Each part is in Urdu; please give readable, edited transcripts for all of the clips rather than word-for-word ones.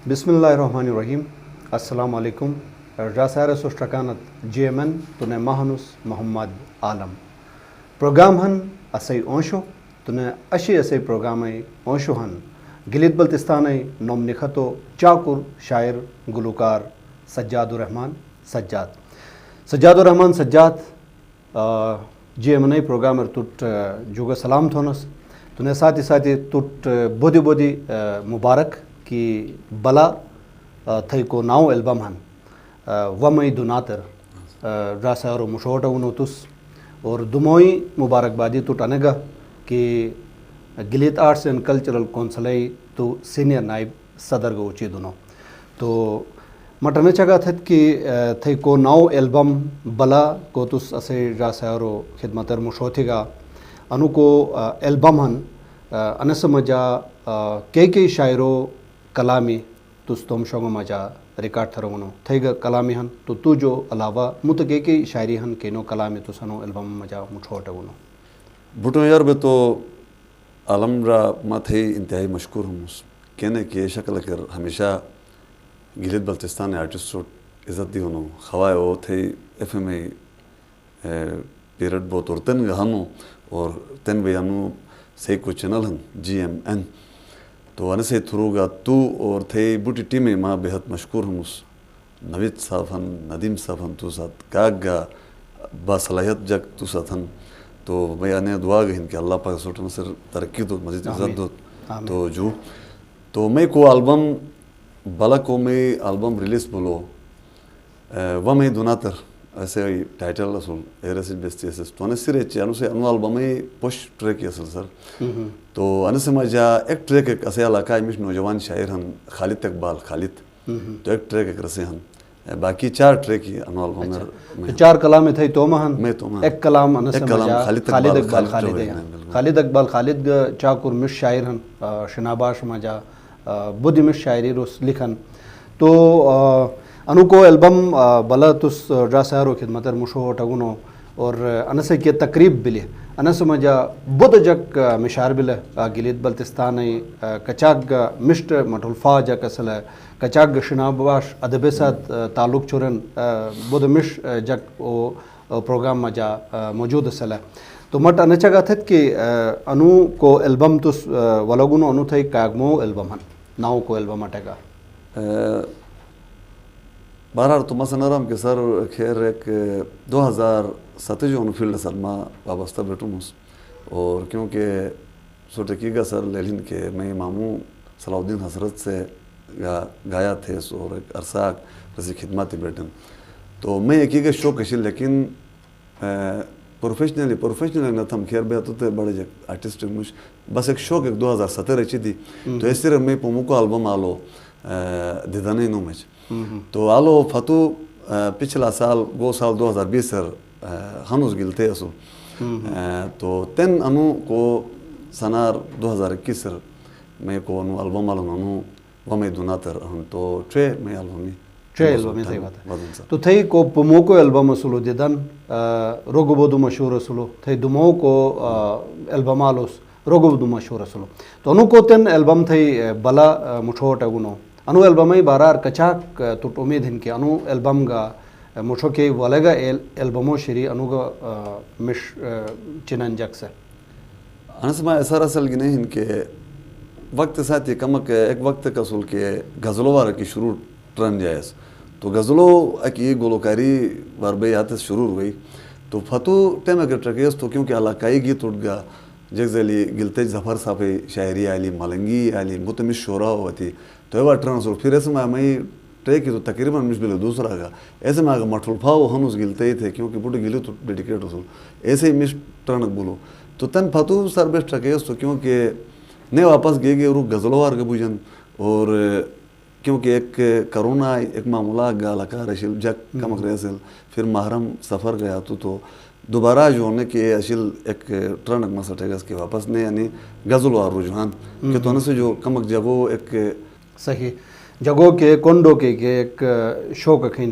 بسم الله الرحمن الرحیم. السلام علیکم. راسار سوشترکانت GMN تونه ماهنوس محمد عالم. پروگرام هن اسی اونشو تونه اشی اسی پروگرام اونشو هن گلیت بلتستانی نوم نخطو چاکر شاعر گلوکار سجاد الرحمن سجاد GMN پروگرام توٹ جوگا سلام تھونس تونه ساتھی توٹ بودی مبارک کی بلا تھئی کو ناو البم ہن ومئی دوناتر راسارو مشوٹا ونوتس اور دموئی مبارکبادی تو ٹنگا کہ گلیت آرٹس اینڈ کلچرل کونسلئی تو سینئر نائب صدر گوچی دونوں تو مٹن چگا تھت کہ تھئی کو ناو البم بلا کو تس اسے راسارو خدمتر مشوتھی گا انو کو البم ہن انسمجا کئی شاعرو کلامی تس توم شوگو مجا ریکارڈ تھرونو تھیگا کلامی ہن تو جو علاوہ متگے کی شاعری ہن کینو کلامی تو سنو البم مجا مٹھوٹونو بھٹو یار بے تو عالم را ما تھے انتہائی مشکور ہوں کہنے کی شکل کر ہمیشہ گلیت بلتستان آرٹسٹ عزت دی ہونو خوائے او تھے FM پیریڈ بہت اور تن گہانو اور تن بیانو سے کو چینل ہن GMN تو ان سے تھرو گا تو اور تھے بوٹی ٹیمیں ماں بہت مشکور ہوں نوید صاحب ہن ندیم صاحب ہن تو ساتھ کاگ گا باصلاحیت جگ تو ساتھ ہن تو میں نے دعا گہن کہ اللہ پاک سوٹن سر ترقی دو مزید عزت دو تو جو تو میں کو البم بلا کو میں البم ریلیز بولو وہ میں دوناتر ایسے ٹائٹل اصول ایرسل بیستی ایسے تو انہیں سرے چانو سے انو البم میں پوش ٹریک اصل سر تو انہیں سمجھا ایک ٹریک ایک اسے علاقہ مش نوجوان شاعر ہن خالد اقبال خالد تو ایک ٹریک ایک رسے ہن باقی 4 ٹریک ہی انو البم میں 4 کلام میں تھے توما ہن میں توما ایک کلام انہیں سمجھا خالد اقبال خالد چاکر مش شاعر ہن شناباش مجا بدھ مش شاعری روس لکھن تو انو کو البم بلا تس راسارو خدمتر مشو ٹگونو اور انسے کی تقریب بلی انس مجا بدھ جک مشار بل گلیت بلتستانی کچاگ مشت مٹولفا جک اصل کچاگ شناباش ادب سات تعلق چورن بدھ مش جک او پروگرام مجا موجود اصل تو مٹ انچگا تھت کہ انو کو البم تس ولگونو انو تھے کاگمو البم ہن ناو کو البم اٹگا بہرحال تو مثلا نرم کہ سر خیر ایک 2007 جو انو فیلڈ سر ما وابستہ بیٹھوں اور کیونکہ سوٹے کی گا سر لیلین کہ میں ماموں صلاح الدین حسرت سے گایا تھے اور ایک عرصہ رسی خدماتی بیٹھن تو میں ایک ہی گا شوق کشی لیکن پروفیشنلی نہ تھم خیر بیت ہوتے بڑے جگ آرٹسٹ مش بس ایک شوق ایک 2017 رچی تھی تو اس طرح میں پومو کو البم آلو دیدانے نو مچ تو آلو فتو پچھلا سال وہ سال 2020 سر ہنوز گلتے اسو تو تین انو کو سنار 2021 سر میں کو انو البم آلو انو ومی دوناتر ہن تو ٹرے میں البمی البمی صحیح بات ہے تو تھئی کو پمو کو البم اسلو دیدن روگو بودو مشہور اسلو تھئی دمو کو البم آلوس روگو بودو مشہور اسلو تو انو کو تین البم تھئی بلا مٹھوٹ اگونو انو البمی بارار کچاک توٹ امید ہن کہ انو البم گا مٹھو کے والگا البمو شری انو گا مش چنن جک سے انس ما ایسا رسل گنے ہن کہ وقت ساتھ کمک ایک وقت کا سول کے غزلو وار کی شروع ٹرن جائز تو غزلو ایک یہ گلوکاری وربے آتے شروع ہوئی تو فتو ٹیم اگر ٹرکیس تو کیونکہ علاقائی گیت اٹھ گا جگزلی گلتے ظفر صاحب شاعری آلی ملنگی آلی متمش شورا ہوتی تو یہ ٹرن سول پھر ایسے میں ٹریک کی تو تقریباً مش بلے دوسرا گا ایسے میں مٹھولفا وہ ہنوز گلتے ہی تھے کیونکہ بوٹے گلے تو ڈیڈیکیٹ ہو ایسے ہی مش ٹرنک بولو تو تن فتو سر بیس ٹرکیس تو کیونکہ نہیں واپس گئے رو غزلوار کے بوجھن اور کیونکہ ایک کرونا ایک معاملہ گا لکا رشیل جگ کمک ریسل پھر محرم سفر گیا تو دوبارہ جو ہونے کے اشیل ایک ٹرنک مسٹ ہے کہ واپس نے یعنی غزلوار رجحان کہ تو سے جو کمک جگو ایک صحیح جگو کے کنڈو کے ایک شوق کھین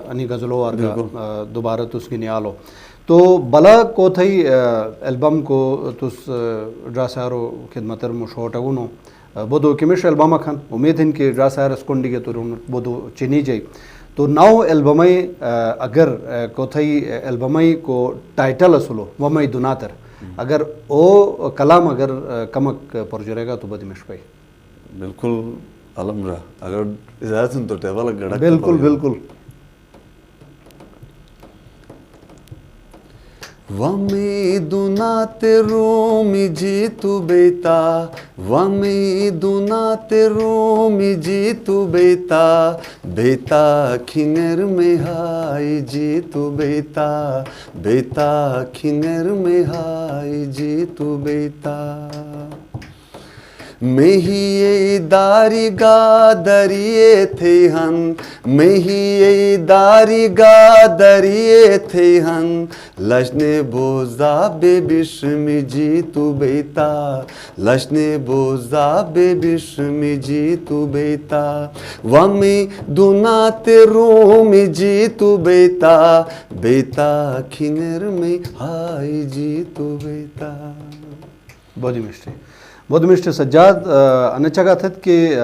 انی غزلوار کا دوبارہ تس کی نیالو تو بلا کو تھئی البم کو تس ڈراسارو خدمتر مشوٹگونو بدو کمش البم کھن امید ہن کہ ڈرا سائرس کنڈی کے تو بدو چینی جائی تو نو البمئی اگر کوتھئی البمئی کو ٹائٹل اسلو ومئی دناتر اگر او کلام اگر کمک پرجرے گا تو بدی مشپئی بالکل الحمدللہ اگر اجازت تو ٹیبل گڑا بالکل بالکل ومیدنا ترومی جیتو بیتا ومیدنا ترومی جیتو بیتا بیتا کھنگر میں ہائی جیتو بیتا بیتا کھنگر میں ہائی جیتو بیتا مہی داری گا دریے تھے ہن مہی داری گا دریے تھے ہن لشنے بوزا بے بشمی جیتو بیتا لشنے بوزا بے بشمی جیتو بیتا ومی دونات رومی جیتو بیتا بیتا کھنگر میں ہائی جیتو بیتا بہت مسٹر سجاد انچگا تھت کہ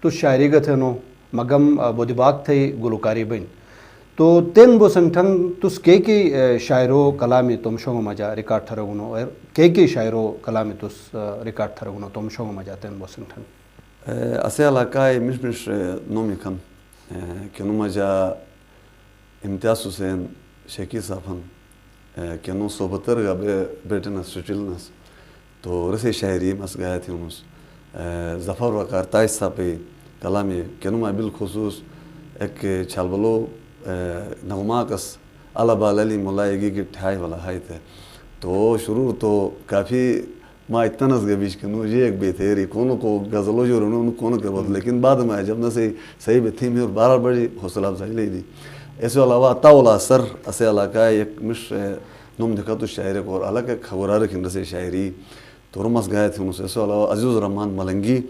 تو شاعری گا تھنو مگم بودی باغ تھے گلوکاری بین تو تین بو سنگھن تس کی شاعرو کلامی تم شو مجا ریکارڈ تھرگنو اور کی شاعرو کلامی تس ریکارڈ تھرگنو تم شو مجا تین بو سنگھن اسے علاقہ مش نومی کھن کنو مجا امتیاز حسین شیخی صاحب کنو صحبتر گا بیٹنس سٹیلنس تو رسے شاعری مس گایا تھی انس ظفر وقار تائش صاحب کلامی کنما بالخصوص ایک چھالبلو نغماکس علبہ علی ملائگی کی ٹھائی والا ہائی تھے تو شروع تو کافی ما اتنس گے بیچ کنو یہ ایک بیتھیری کونوں کو غزلو جو رنو کونوں کے بہت لیکن بعد میں جب نہ صحیح بھی تھی میں اور 12 بڑی حوصلہ افزائی لے دی ایسے علاوہ تاولا سر اسے علاقہ ایک مش نوم دکھا تو شاعر کو اور علاقہ خبرار رکھن رسے شاعری تو رمس گائے تھے انہوں سے علاوہ عزیز الرحمن ملنگی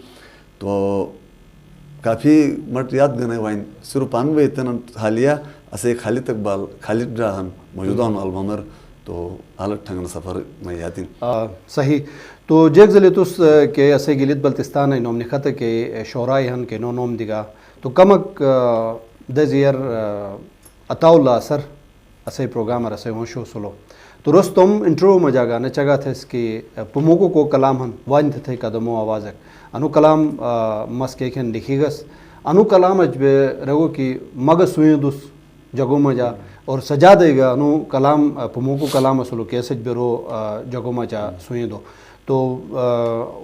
تو کافی مٹ یاد گنے وائن صرف پانوے اتنا حالیہ اسے خالد اقبال خالد راہن موجودہ البمر تو حالت ٹھنگن سفر میں یادین صحیح تو جیک زلی تس کہ اسے گلیت بلتستان ہے نوم نکھت کہ شورائی ہن کہ نوم دیگا تو کمک دزیر عطاءاللہ اثر اسے پروگرامر اسے ہونشو سلو تو رستم انٹرو میں جاگا نچگا تھے اس کی پموکو کو کلام ہن وائن تھے قدمو آوازک انو کلام مس کے کھن لکھی گس انو کلام اج بے رگو کی مگ سوئیں دوس جگو مجا اور سجا دے گا انو کلام پموکو کلام اسلو کیسج بے رو جگو مجا سوئیں دو تو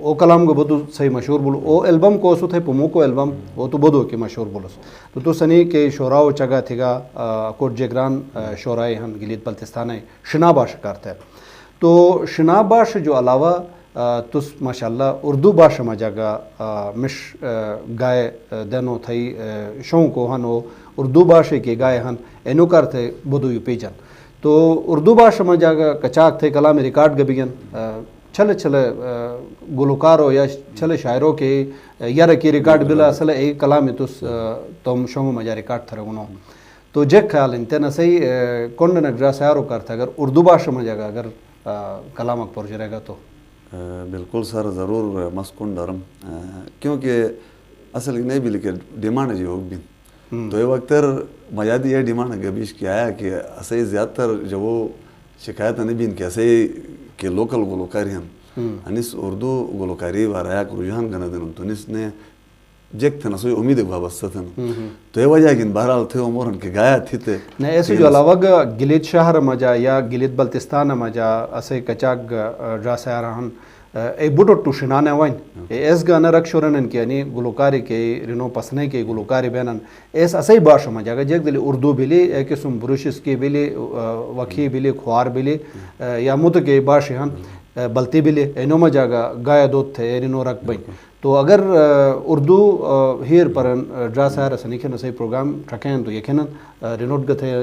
او کلام کو بدو صحیح مشہور بولو او البم کو اسو تھے پموکو البم وہ تو بدو کی مشہور بولو تو سنی کہ شوراو چگا تھے گا کوٹ جگران شورائے ہن گلیت بلتستان ہے شنا باش کرتا ہے تو شنا باش جو علاوہ تس ماشاءاللہ اردو باش میں جگہ مش گائے دینو تھئی شوں کو ہن وہ اردو باشے کے گائے ہن اینو کرتے بدو یو پیجن تو اردو باش میں جگہ کچاک تھے کلام ریکارڈ گبیگن چھلے چھلے گلوکارو یا چھلے شاعروں کے یار کی ریکارڈ بلا اصل ایک کلام تس تم شوں مجا ریکارڈ تھرگنو تو جیک خیال انتنا صحیح کون نگرا سیارو کرتا اگر اردو باش میں جگہ اگر کلامک پر جرے گا تو بالکل سر ضرور مسکون ڈرم کیونکہ اصل نہیں بھی لیکن ڈیمانڈ جی ہوگ بھی تو یہ وقت مجادی یہ ڈیمانڈ گبیش کی آیا کہ اسے زیادہ تر جب وہ شکایت نہیں بھی ان کے اسے کہ لوکل گلوکاری ہیں انیس اردو گلوکاری واریا کو رجحان گنا دن تو انیس نے جیک تھا نا سوئی امید وابستہ تھا تو یہ وجہ کہ بہرحال تھے عمر ان کے گایا تھی تھے نہیں ایسے جو علاوہ گلیت شہر مجا یا گلیت بلتستان مجا اسے کچاک جا سیارہن اے بوٹو ٹوشنانے وائن ایس گانا رکھ شورنن کی یعنی گلوکاری کے رنو پسنے کے گلوکاری بینن ایس اسے باش مجا گا جیک دلی اردو بلی ایک قسم بروشس کی بلی وکھی بلی کھوار بلی یا مت کے باش ہن بلتی بلی اینو مجا گا گایا دوت تھے رنو رکھ بین تو اگر اردو ہیر پر ڈرا سایرہ سنیکھن اسے پروگرام ٹھکین تو یقیناً رنوٹ گتھے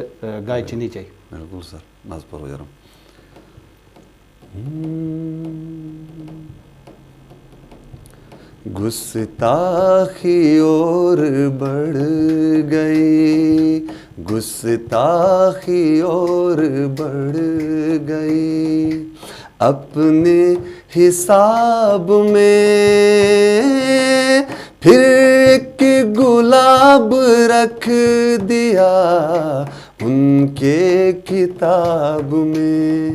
گائے چینی چاہیے بالکل سر ناز پر ہو جا رہا ہوں گستاخی اور بڑھ گئی گستاخی اور بڑھ گئی اپنے حساب میں، پھر ایک گلاب رکھ دیا ان کے کتاب میں،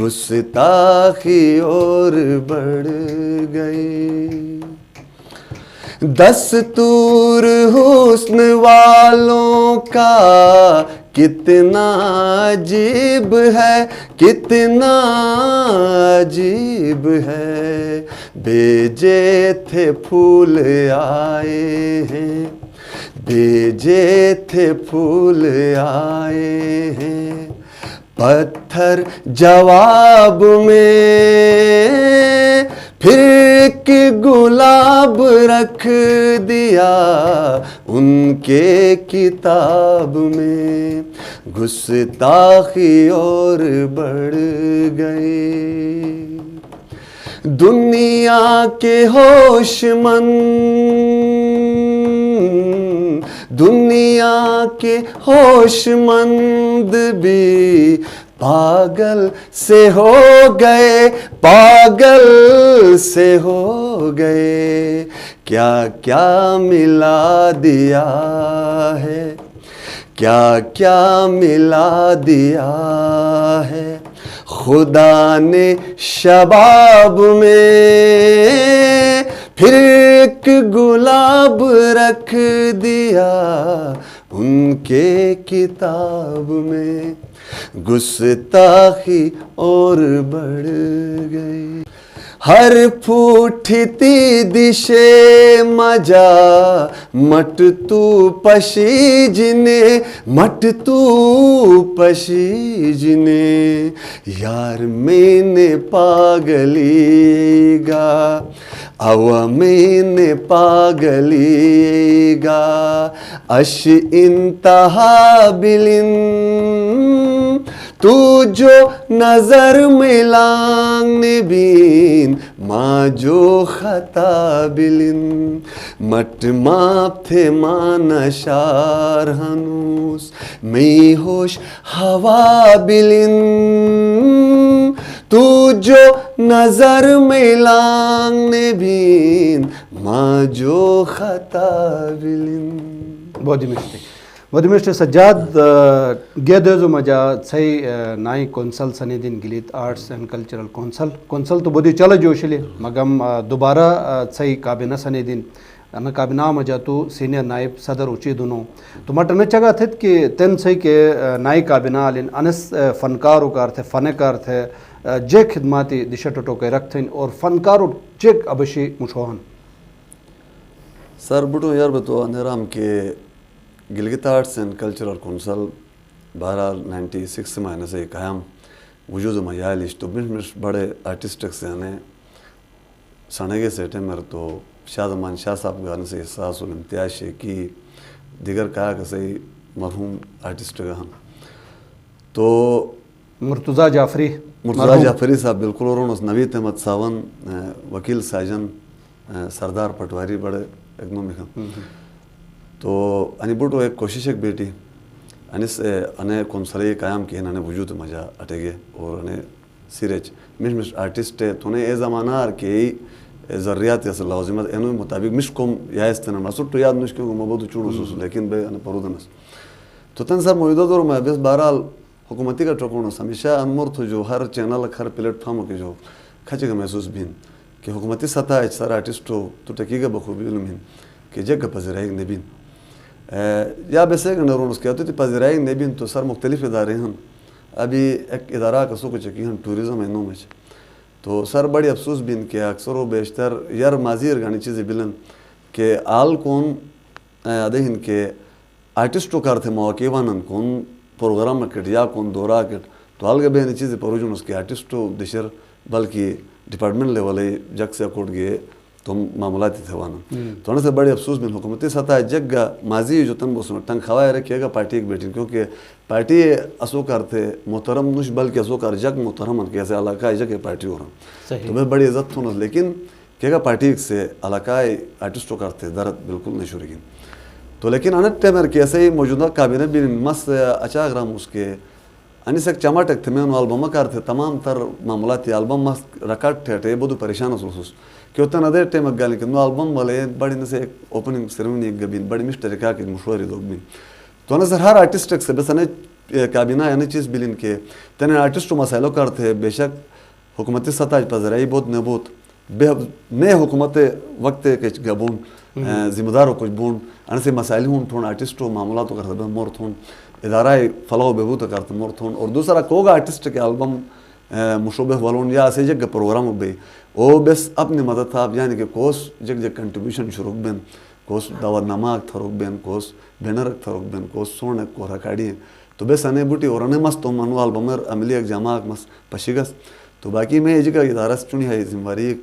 گستاخی اور بڑھ گئی۔ دستور حسن والوں کا کتنا عجیب ہے، کتنا عجیب ہے، بھیجے تھے پھول آئے ہیں، بھیجے تھے پھول آئے ہیں، پتھر جواب میں، پھر ایک گلاب رکھ دیا ان کے کتاب میں، گستاخی اور بڑھ گئی۔ دنیا کے ہوش مند، دنیا کے ہوش مند بھی پاگل سے ہو گئے، پاگل سے ہو گئے، کیا کیا ملا دیا ہے، کیا کیا ملا دیا ہے خدا نے شباب میں، پھر ایک گلاب رکھ دیا ان کے کتاب میں، گستاخی اور بڑھ گئی۔ ہر پھوٹتی دشے مجا مٹ تو پشیجنے، مٹ تو پشیجنے، یار میں نے پاگلی گا، او میں نے پاگلی گا، اش انتہا بلن، تو جو نظر میں لانگ بین، ماں جو خطا بلن، مٹ ماپ تھے ماں نشار ہنوس، میں ہوش ہوا بلن، تو جو نظر میں لانگ بین، ماں جو خطا بلن۔ بہت مشت سجاد گیدوزو مجا چھئی نائی کونسل سنیدین Gilgit arts and cultural council تو بودی چلا جوشلی مگم دوبارہ چھئی کابینہ سنیدین انا کابینہ مجا تو سینئر نائب صدر اچھی دونوں تو مٹنے چگا تھے کہ تین چھئی کہ نائی کابینہ آلین انس فنکارو کار تھے فنکار تھے جے خدماتی دشا ٹوٹو کے رکھتیں اور فنکارو چیک ابشی مشوہن سر بٹو یار بتو اندرام کے Gilgit arts and cultural council بہرحال 96 مہینے سے قیام وجود میالش تو مش بڑے آرٹسٹک سے آنے سنگے سیٹے میرے تو شاد امان شاہ صاحب گانے سے احساس والامتیاز شیکی دیگر کہا کہ صحیح مرحوم آرٹسٹ گاہن تو مرتضیٰ جعفری صاحب بالکل اور انہوں نوید احمد ساون وکیل ساجن سردار پٹواری بڑے اکنومی تو انہیں بوٹو ایک کوشش ایک بیٹی انہیں کونسلی قیام کی انہیں وجود مجا اٹھے گئے اور انہیں سیریچ مش آرٹسٹ ہے تو انہیں اے زمانار کے ذریعات یا لازمت انہیں مطابق مش کم یا استنم رسول تو یاد مش کیوں مبودو چوڑو سوسو لیکن بے انہیں پرودنس تو تن سر موجودہ دور میں بس بہرحال حکومتی کا ٹرکونس ہمیشہ انمور تو جو ہر چینل ہر پلیٹ فارم کے جو کھچے کا محسوس بین کہ حکومتی سطح سر آرٹسٹو تو ٹکی گا بخوبی علمین کہ جگہ پذیرائی نبین یا بیسے کہ نرون اس کے آتے تھی پذیرائی نبین تو سر مختلف ادارے ہیں ابھی ایک ادارہ کا سو کو چکی ہیں ٹوریزم اینوں میں تو سر بڑی افسوس بین کہ اکثر و بیشتر یار ماضی ارگانی چیزیں بلن کہ آل کون آدھے ہیں کہ آرٹسٹو کار تھے مواقع وانن کون پروگرام کٹ یا کون دورہ کٹ تو آل گئے بہنی چیزیں پروجن اس کے آرٹسٹو دشر بلکہ ڈپارٹمنٹ لیولے جگ سے اکوٹ گئے تو معاملاتی تھے وانا تو انہیں سے بڑی افسوس میں حکومتی سطح جگ گا ماضی جو تن بسنا ٹنگ خواہ رکھے گا پارٹی ایک بیٹی کیونکہ پارٹی اسو کار تھے محترم نوش بلکہ اسو کار جگ محترم کیسے علاقہ جگ پارٹی ہو رہا تو میں بڑی عزت تھونا لیکن کہ گا پارٹی ایک سے علاقہ آرٹسٹو کار تھے درد بالکل نہیں شروع کی تو لیکن انت ٹیمر کیسے ہی موجودہ کابینہ بھی مس اچاگ رام اس کے انیس ایک چماٹک تھے میں انہوں البمہ کار تھے تمام تر معاملاتی البم ریکارڈ تھے بہت پریشان اس کہ اتنا ندے ٹائم گالی کہ البم والے بڑی نسے ایک اوپننگ سیریمنی ایک گبین بڑی مشتر کا کہ مشوری لوگ بھی تو انہیں سر ہر آرٹسٹ سے بس انہیں کابینہ یعنی چیز بلین کے تینے آرٹسٹ مسائلوں کار تھے بے شک حکومتی سطح پذرائی بہت نبوت بے نئے حکومت وقت کچھ گبون ذمہ داروں کچھ بون ان سے مسائل ہوں تھون آرٹسٹوں معاملاتوں کرتے مور تھون ادارہ فلاح و بہبود کرتے مور تھون اور دوسرا کوگا آرٹسٹ کے البم مشوبہ والون یا ایسے جگہ پروگرام بے وہ بس اپنی مدد تھا یعنی کہ کوس جگ جگ کنٹریبیوشن شروع بین کوس دعوت نماک تھروک بین کوس بینرک تھروک بین کوس سونے کو رکاڑی تو بس انے بوٹی اور انے مست تو منو البمر عملی ایک جماعت مس پشیگس تو باقی میں یہ جگہ ادارہ چنی ہے ذمہ داری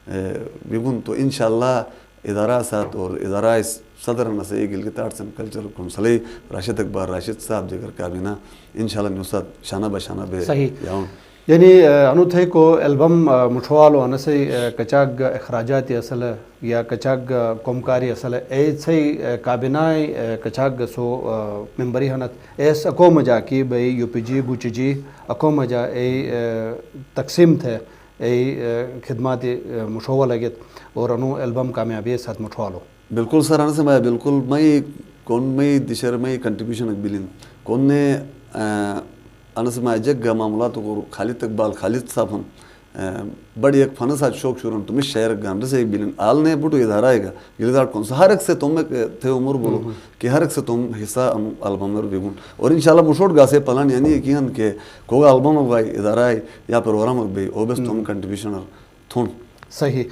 بگن تو انشاءاللہ ادارہ ساتھ اور ادارہ صدر نسے Gilgit arts and culture council Rashid Akbar Rashid صاحب جگر کابینہ انشاءاللہ نوسات شانہ بشانہ بے یاون یعنی انو تھے کو البم مٹھوالو انسے کچاگ اخراجات اصل یا کچاگ کومکاری اصل اے سی کابینہ کچاگ سو ممبری ہنت ایس اکو مجا کی بھئی یو پی جی بوچی جی اکو مجا اے تقسیم تھے اے خدمات مشوہ لگت اور انو البم کامیابی ساتھ مٹھوالو بالکل سر انسے میں بالکل میں کون میں دشر میں کنٹریبیوشن اک بلین کون نے انس میں جگ معاملات کو خالد اقبال خالد صاحب ہم بڑی ایک فن ساتھ شوق شروع تمہیں شہر گان رسے ایک بلین آل نے بوٹو ادارہ ہے گا گلدار کون سا ہر ایک سے تم تھے عمر بولو کہ ہر ایک سے تم حصہ البم میں بگون اور انشاءاللہ مشوٹ گا سے پلان یعنی یقین کہ کوگا البم ہوگائی ادارہ ہے یا پروگرام ہو گئی او بس تم کنٹریبیوشنر تھون صحیح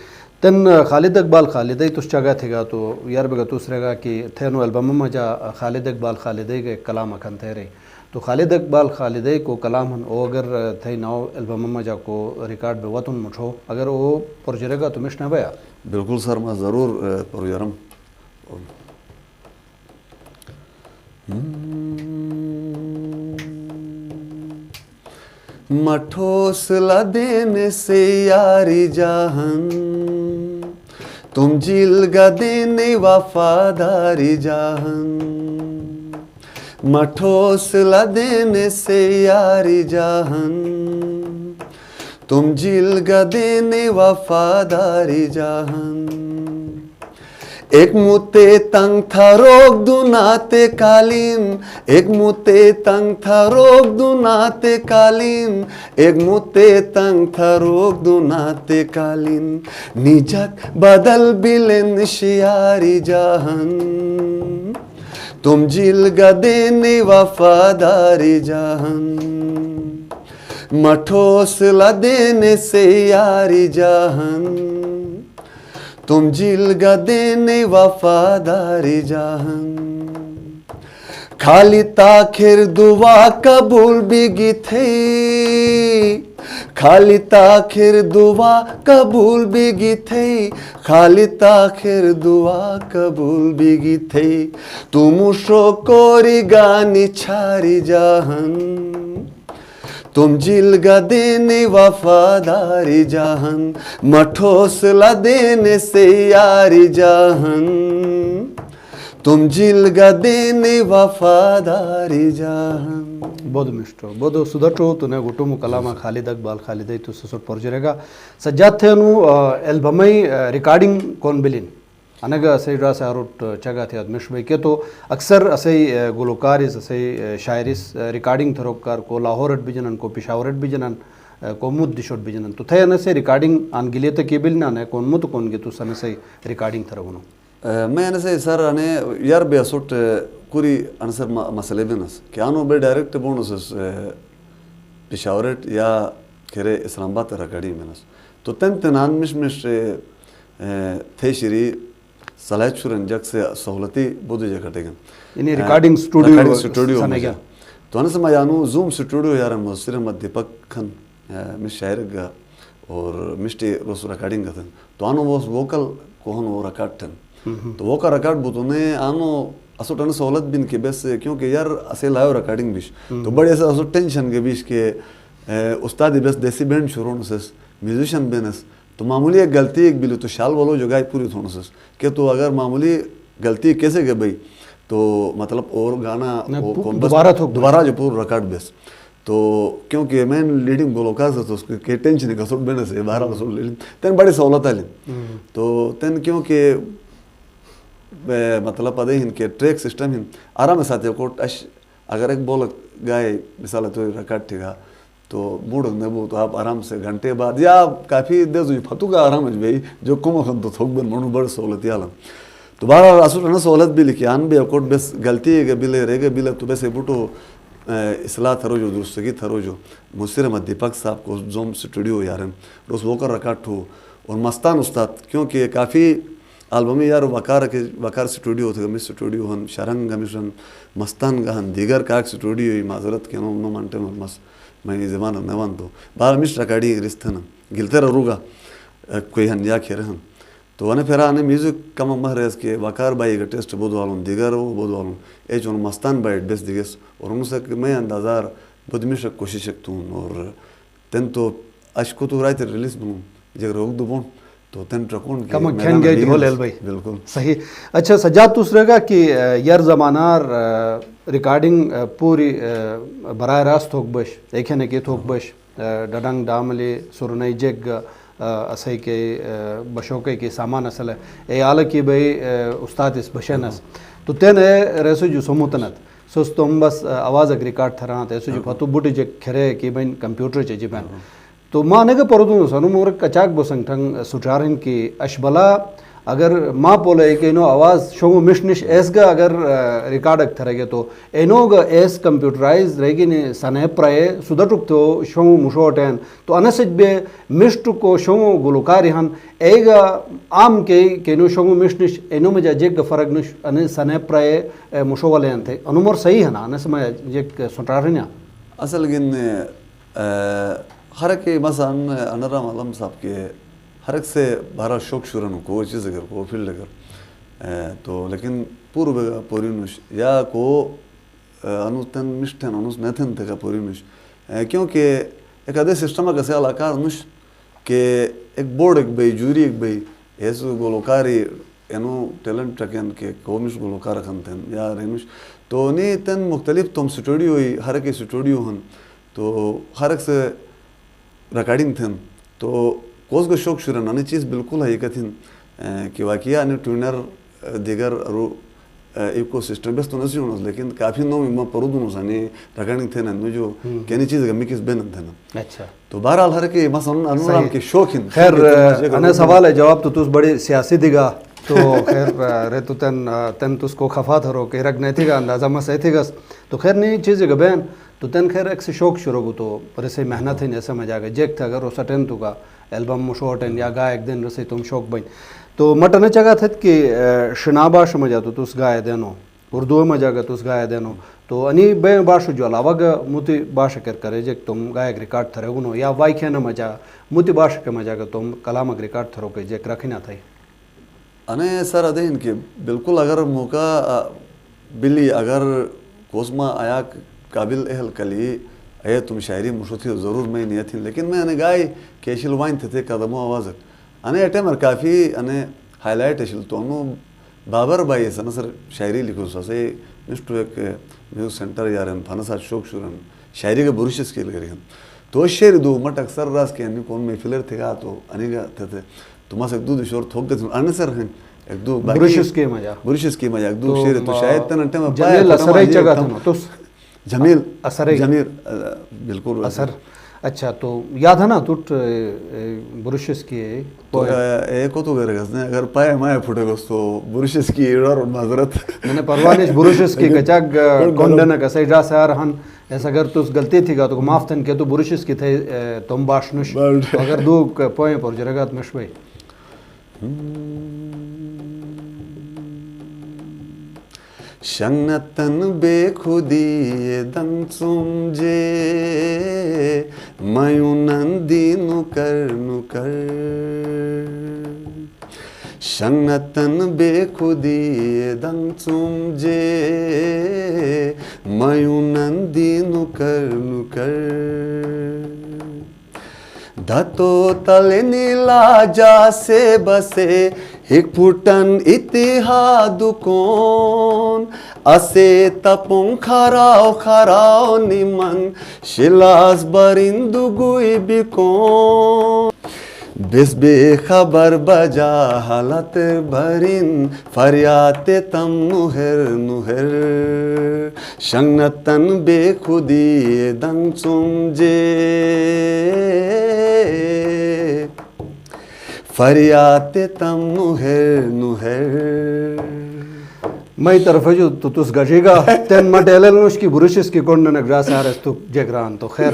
تن خالد اقبال خالدی تو جگہ تھے گا تو یار بگا دوسرے گا کہ تھینو البم میں جا خالد اقبال خالدی کے کلام اکھن تھے رہی تو خالد اقبال خالدی کو کلام ہن او اگر تھے ناؤ البم میں جا کو ریکارڈ بے وطن مٹھو اگر وہ پرجرے گا تو مشنا بیا بالکل سر میں ضرور پروگرام مٹھوسلا دینے سے یاری جہان تم جلگا دینے وفاداری جہان مٹھوسلا دینے سے یاری جہان تم جلگا دینے وفاداری جہان ایک متے تنگ تھا روک دو ناتے قالین ایک متے تنگ تھا روک دو ناتے قالین ایک متے تنگ تھا روک دو ناتے قالین نیجت بدل بلن شیاری جہان تم جلگا دینے وفاداری جہان مٹھوسلا دینے سے یاری جہان تم جلگا دینے وفاداری جہان خالی تاخیر دعا قبول بگی تھے خالی تاخیر دعا قبول بگی تھے خالی تاخیر دعا قبول بگی تھے تم شکوری گانی چھاری جہان تم جلگا دینے وفاداری جہان مٹھوسلا دینے سے یاری جہان تم جلگا دینے وفاداری جہان بہت مشٹو بہت سدٹو تو نے گٹو مکلامہ خالد اقبال خالدی تو سسٹ پرجرے گا سجاد تھے انو البمی ریکارڈنگ کون بلین انگا اسی را سے آروٹ چگا تھے ادمش بھائی کہ تو اکثر اسی گلوکاریز اسی شاعریز ریکارڈنگ تھروکار کو لاہورٹ بھی جنن کو پشاورٹ بھی جنن کو مود دشوٹ بھی جنن تو تھے انسے ریکارڈنگ آن گلیے تک یہ بلنا ہے کون مود کون گے تو سنسے ریکارڈنگ تھروگنو میں انسے سر انے یار بے اسوٹ کوری انسر مسئلے بینس کہ آنو بے ڈائریکٹ بونس پشاورٹ یا کھرے اسلام آباد ریکارڈنگ بینس تو تن تنان مش تھے شری صلاحیت شورن جگ سے سہولتی بودی جگہ کٹے گن یعنی ریکارڈنگ سٹوڈیو سنے تو انسے میں یانو زوم سٹوڈیو یار مصر مد دیپک کھن مش شاعر گا اور مشتی روس ریکارڈنگ گتن تو آنو وہ ووکل کوہن وہ ریکارڈ تن تو وہ کا ریکارڈ بوتونے آنو اسو ٹن سہولت بین کے بیس کیونکہ یار اسے لائیو ریکارڈنگ بیش تو بڑے ایسا اسو ٹینشن کے بیش کہ استادی بیس دیسی بینڈ شروع نسس میوزیشن بینس تو معمولی ایک غلطی ایک بلی تو شال والو جو گائے پوری تھوڑا سس کہ تو اگر معمولی غلطی کیسے گئے بھائی تو مطلب اور گانا دوبارہ جو پور ریکارڈ بیس تو کیونکہ میں لیڈنگ گلوکار سے تو اس کے ٹینشن ہے گسوٹ بنے سے باہر گسوٹ لیڈنگ تین بڑی سہولت ہے تو تین کیونکہ مطلب پتہ ہن کہ ٹریک سسٹم ہن آرام ساتھ کو اگر ایک بول گائے مثال تو ریکارڈ ٹھیک ہے تو موڈ نیبو تو آپ آرام سے گھنٹے بعد یا کافی دیر جو فتو کا آرام ہے بھائی جو کم وقت تو تھوک بن منو بڑی سہولت عالم تو بارہ اصل رہنا سہولت بھی لکھی آن بھی اکوٹ بس غلطی ہے کہ بلے رہ گئے بلے تو بس بوٹو اصلاح تھرو جو درستگی تھرو جو مصر احمد دیپک صاحب کو زوم اسٹوڈیو یارن روز وہ کر ریکارڈ ہو اور مستان استاد کیونکہ کافی البمی یار وقار اسٹوڈیو تھے گمس اسٹوڈیو ہن شرنگ گمشن مستان گہن دیگر کاک اسٹوڈیو معذرت کے نو مانتے مس میں زمان نوان تو بار مش ریکارڈی رستن گلتے روگا کوئی ہن یا کھیرے ہن تو انہیں پھر آنے میوزک کم مہرز کے وقار بائی کا ٹیسٹ بود والوں دیگر وہ بود والوں اے چون مستان بائٹ بیس دیگس اور ان سے میں اندازار بدمیش کوشش کرتا ہوں اور تین تو اشکو تو رائے ریلیز بنوں جگر روک دو بون تو تین ٹرکون کم کھین گئی ڈھول ایل بھائی بالکل صحیح اچھا سجاد دوسرے گا کہ یار زمانار ریکارڈنگ پوری براہ راست تھوک بش ایک ہے کہ تھوک بش ڈڈنگ ڈاملی سرنئی جگ اسے کے بشوکے کی سامان اصل ہے اے آل کی بھائی استاد اس بشنس تو تین ریسو جو سموتنت سوس تم بس آواز اگر ریکارڈ تھران ایسو جو فتو بوٹی جے کھرے کی بین کمپیوٹر چے جی بین تو ماں نے کہ پردوں سنو مور کچاک بسنگ ٹھنگ سٹارن کی اشبلا اگر ماں پولے کہ انو آواز شو مشنش ایس گا اگر ریکارڈ تھرے گے تو انو گا ایس کمپیوٹرائز رہے گی نے سنے پرائے سدٹک تو شو مشوٹین تو انسج بے مشٹ کو شو گلوکاری ہن اے گا عام کے کہ انو شو مشنش انو میں جگ فرق نش ان سنے پرائے مشوالین تھے انو مور صحیح ہے نا انس میں جگ سٹارن یا اصل گن ہر کے مثلا انرام علم صاحب کے ہر ایک سے بارہ شوق شورن کو چیز اگر کو فیلڈ اگر تو لیکن پورو پورینوش یا کو انوس تن مشتن انوس نیتن تھے کا پورینوش کیونکہ ایک ادھے سسٹم کا سیال آکار نوش کہ ایک بورڈ ایک بھائی جوری ایک بھائی ایسو گلوکاری انو ٹیلنٹ رکھیں کہ کومش گلوکار رکھن تھے یا رینوش تو نہیں تن مختلف تم سٹوڈیو ہی ہر ایک سٹوڈیو ہن تو ہر ایک سے ریکارڈنگ تھن تو کوز کو شوق شروع نانی چیز بالکل حقیقت ہیں کہ واقعہ انہیں ٹونر دیگر رو ایکو سسٹم بس تو نسی ہونس لیکن کافی نو میں پرودوں سانی ریکارڈنگ تھے نا جو کہنی چیز گمی کس بینن تھے نا اچھا تو بہرحال ہر کے مثلا انورام کے شوق ہیں خیر انا سوال ہے جواب تو توس بڑی سیاسی دیگا تو خیر رے تو تن توس کو خفا تھرو کہ رگ نہیں تھی گا اندازہ مس تھی گس تو خیر نہیں چیز گبین تو تن خیر ایک سے شوق شروع ہو تو پر سے محنت ہے جیسے میں جا گا جیک تھا اگر وہ سٹن تو کا البم شوٹن یا گا ایک دن رسے تم شوق بن تو مٹن چگا تھا کہ شناباش میں جاتا تو اس گائے دینو اردو میں جاگا تو اس گائے دینو تو انی بے باش جو علاوہ گا موتی باش کر کرے جک تم گائے ریکارڈ تھرے گنو یا وائی کھینا مجا موتی باش کے مجا گا تم کلام ریکارڈ تھرو کے جک رکھنا تھا انے سر ادے ان کے بالکل اگر موقع بلی اگر کوسما آیا قابل اہل کلی اے تم شاعری مشو تھی ضرور میں نہیں تھی لیکن میں انے گائے کیشل وائن تھے قدمو آواز انے اٹیمر کافی انے ہائی لائٹ اشل تو انو بابر بائی سن سر شاعری لکھو ساسے نشتو ایک میوزک سینٹر یارن فنسات شوق شورن شاعری کا بروش اسکیل کری ہم تو شعر دو مٹ اکثر راز کے انی کون میں فلر تھے گا تو انی گا تھے تو ماس ایک دو شور تھوک گئے انے سر ہیں ایک دو بروش اسکیل مجا ایک دو شعر تو شاید تن انٹے میں جمیل اثر چگا تھا تو جمیل اثر جمیل بالکل اثر اچھا تو یاد ہے نا ٹوٹ بروشس کی ایک تو گھر گس نے اگر پائے مائے پھٹے گس تو بروشس کی اور معذرت میں نے پروانش بروشس کی کچاگ کونڈن کا سیڈا سار ہن ایسا اگر تو غلطی تھی گا تو معاف تن کہ تو بروشس کی تھے تم باشنش اگر دو پوائیں پر جرگات مشوي شنتن بے خودی دن سمجھے میونندی نکر شنتن بے خودی دن سمجھے میونندی نکر دتو تل نیلا جا سے بسے ایک پھٹن اتحاد کون Ase tapung kharao kharao niman Shilas barindu gui bikon Bis be khabar baja halat barin Faryate tam nuher nuher Shangnatan be khudi dang chumje Faryate tam nuher nuher Mai tarafaju tutus gajiga ten matelelnos ki burushes ki konna nagras aras tu jegran to khair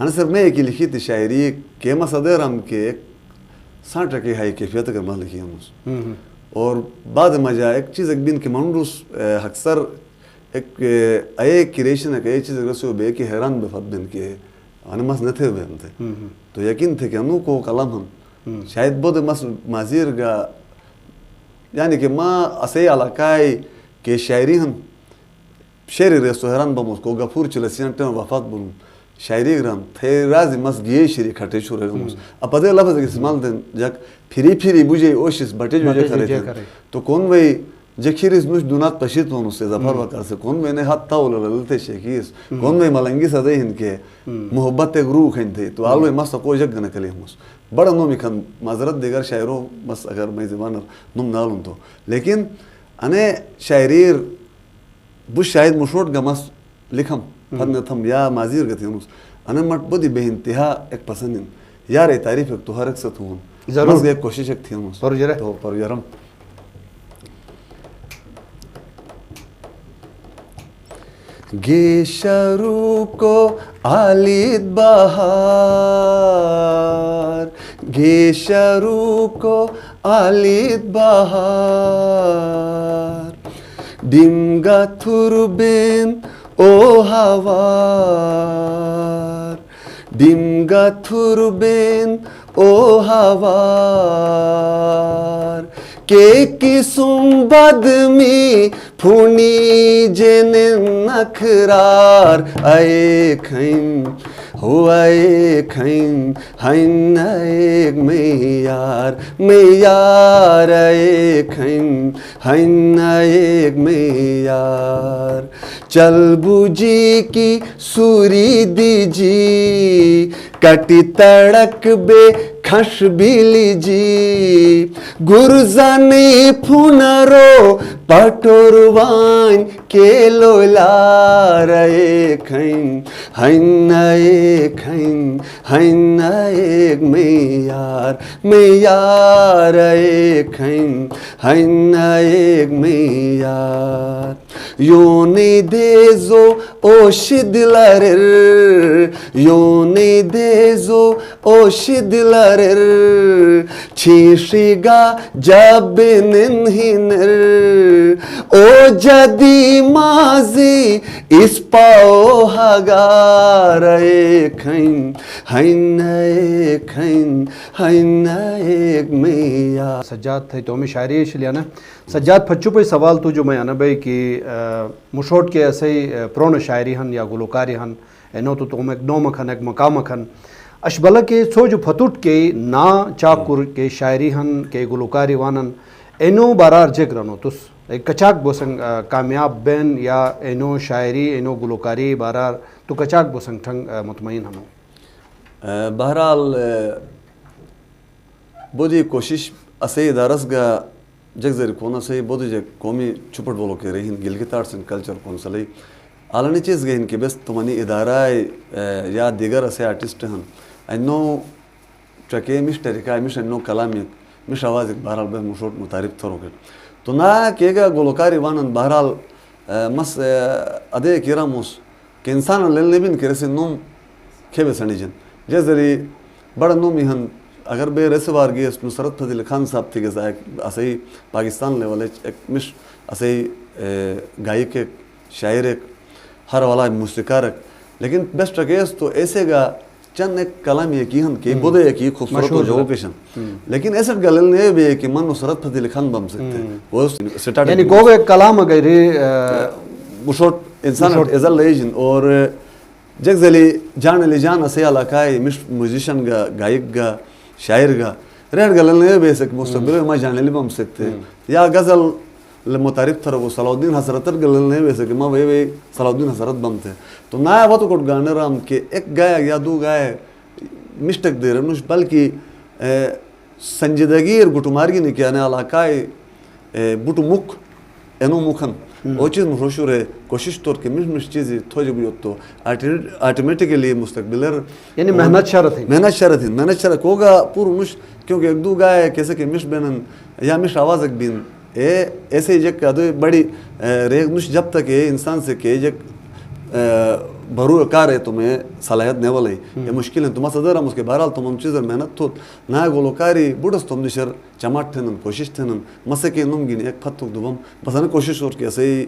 انا سر میں ایک لکھی تھی شاعری کہ مصدر ہم کے 60 کی ہائی کیفیت کر مال لکھی ہم اور بعد مجا ایک چیز ایک دن کے منروس اکثر ایک اے کریشن ہے کہ یہ چیز رسو بے کہ حیران بے فت بن کے انا مس نہ تھے بہن تھے تو یقین تھے کہ انو کو کلام ہم شاید بود مس مازیر گا یعنی کہ ما اسے علاقائی کہ شاعری ہم شعر رسو حیران بموس کو غفور چلسیان تے وفات بن شاعری گرام تھے راز مس گئے شری کھٹے شو رہے ہوں اب پتہ لفظ کے استعمال دیں جک پھری پھری بوجھے اوشس بٹے جو کرے تھے تو کون وہی جکھیرس نوش دونات پشیت ہوں اس سے ظفر وکر سے کون میں نے ہاتھ تاول للتے شیخیس کون میں ملنگی سدے ہن کے محبت روح ہیں تھے تو آلوے مس کو جگ نہ کلے ہمس بڑا نو مکھن معذرت دیگر شاعروں بس اگر میں زبان نم نالوں تو لیکن انے شاعریر بو شاید مشروط گمس لکھم فن تھم یا مازیر گتی ہوں انا مٹ بدی بے انتہا ایک پسندن یار تعریف ایک تو ہر ایک ست ہوں ضرور ایک کوشش ایک تھی ہوں تو پر یارم گے شروع کو آلید بہار گے شروع کو آلید بہار ڈنگا تھربین او ہوار ڈنگا تھربین او ہوار کے قسم بدمی پھونی جن نکھرار اے کھین ہو اے کھین ہن ایک میار میار اے کھین ہن ایک میار چل بوجی کی سوری دیجی کٹی تڑک بے کھش بیلی جی گرزانی پھنرو پٹوروان کے لولار اے کھین ہن ایک کھین ہن ایک میار میار اے کھین ہن ایک میار یونی دیزو اوشد لرر یونی دیزو اوشد لرر چھیشیگا جب ننہنر او جدی مازی اس پاو ہگار اے کھین ہن ایک کھین ہن ایک میار سجاد تھے تو ہمیں شاعری شلیانا سجاد پھچو پہ سوال تو جو میں آنا بھائی کہ مشوٹ کے ایسے پرون شاعری ہن یا گلوکاری ہن اینو تو تم ایک نو مکھن ایک مقام مکھن اشبلا کے سو جو پھتوٹ کے نا چاکر کے شاعری ہن کے گلوکاری وانن اینو بارار جگرنو تس ایک کچاک بوسنگ کامیاب بین یا اینو شاعری اینو گلوکاری بارار تو کچاک بوسنگ ٹھنگ مطمئن ہمو بہرحال بودی کوشش اسے ادارس گا جگ زیر کونا سے بودی جگ قومی چپٹ بولو کے رہی گلگت آرٹس اینڈ کلچر کونسلی ಆಲನಿಚೇಸ್ಗೆ ಇನ್ಕೆ ಬೆಸ್ಟ್ ತುಮನಿ ಇದಾರಾಯ್ ಯಾ ದಿಗರ್ ಅಸೆ ಆರ್ಟಿಸ್ಟ್ ಹನ್ ಐನೋ چکے مش طریقہ مش نو کلام مش آواز بہرحال بہ مشوٹ متعارف تھرو کے تو نہ کہ گا گلوکاری وانن بہرحال مس ادے کیراموس کہ انسان للنے بن کرے سے نوم کھیبے سنیجن جیسے بڑا نوم ہن اگر بے رسوار گئے اس نصرت فضل خان صاحب تھی کہ اسے پاکستان لیول ایک مش اسے گائک ایک شاعر ایک ہر والا موسیقار لیکن بیسٹ کیس تو ایسے گا چند ایک کلام یہ کی ہن کہ بودے ایک یہ خوبصورت ہو جو پیشن لیکن ایسے گلل نے بھی کہ من نصرت فضل خان بم سکتے وہ سٹارٹ یعنی گوگے کلام اگر مشوٹ انسان ازل لیجن اور جگ زلی جان علی جان اسے علاقہ مش میوزیشین گا گائک گا شاعر گا ریڈ گلل نے بھی سک مستقبل میں جان علی بم سکتے یا غزل متعارف تھر وہ صلاح الدین حضرت گلل نے بھی سک ما وے صلاح الدین حضرت بم تھے تو نہ وہ تو کوٹ گانے رام کہ ایک گایا یا دو گائے مسٹک دے رنوش بلکہ سنجیدگی اور گٹو مارگی نے کیا نے علاقہ بوٹو مک اینو مکھن وہ چیز مشہور ہے کوشش طور کہ مش چیزیں تھوڑی بیوت تو آٹومیٹکلی مستقبلر یعنی محنت شرط ہوگا پور مش کیونکہ ایک دو گائے کیسے کہ مش بینن یا مش آواز ایک بین ایسے ہی جگ ادو بڑی ریگ مش جب تک یہ انسان سے کہ جگ بھرو کار ہے تمہیں صلاحیت نہیں والی یہ مشکل ہے تمہیں صدر ہم اس کے بہرحال تم چیزر محنت تو نہ گلوکاری بوڑھس تم نشر چماٹ تھنن کوشش تھنن مسے کے نم گین ایک پھت دوم بس نے کوشش اور کہ ایسے ہی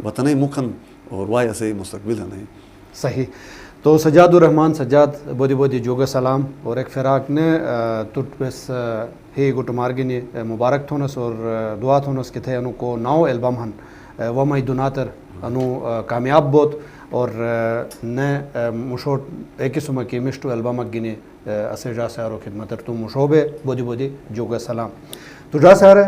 وطنی مکھن اور وای ایسے ہی مستقبل ہے نہیں صحیح تو سجاد الرحمان سجاد بودی بودی جوگا سلام اور ایک فراق نے تٹ بس ہی گٹ مارگنی مبارک تھونس اور دعا تھونس کہ تھے انو کو ناؤ البم ہن وہ مئی دوناتر انو کامیاب بوت اور نے مشوٹ ایک قسم کی مشتو البم گنے اسے جا سارو خدمتر تو مشوبے بودی بودی جوگا سلام تو جا سارے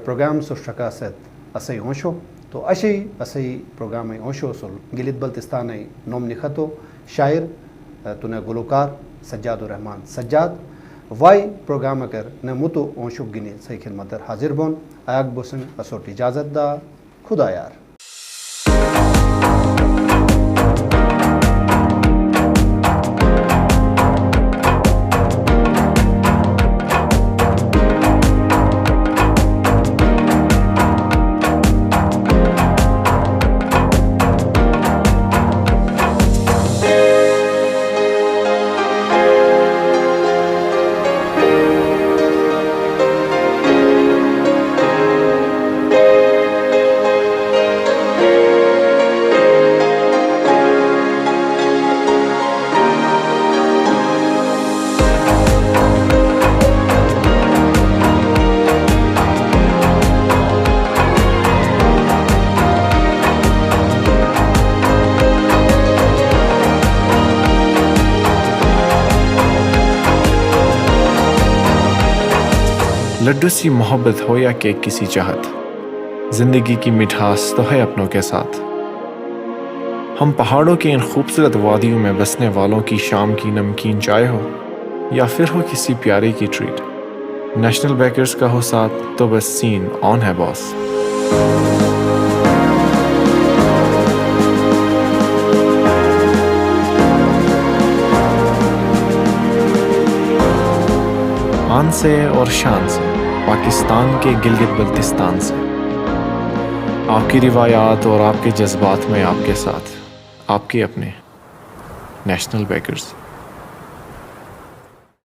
پروگرام سو شکا ست اسے ہونشو تو اسے پروگرام ہونشو سل گلیت بلتستان نوم نخطو شاعر تو نے گلوکار سجاد الرحمان سجاد وائی پروگرام کر نے متو ہونشو گنے صحیح خدمتر حاضر بون آیاک بوسن اسوٹ اجازت دا خدا یار لڈو سی محبت ہو یا کہ کسی چاہت زندگی کی مٹھاس تو ہے اپنوں کے ساتھ ہم پہاڑوں کے ان خوبصورت وادیوں میں بسنے والوں کی شام کی نمکین چائے ہو یا پھر ہو کسی پیارے کی ٹریٹ نیشنل بیکرز کا ہو ساتھ تو بس سین آن ہے باس آن سے اور شان سے پاکستان کے گلگت بلتستان سے آپ کی روایات اور آپ کے جذبات میں آپ کے ساتھ آپ کے اپنے نیشنل بیکرز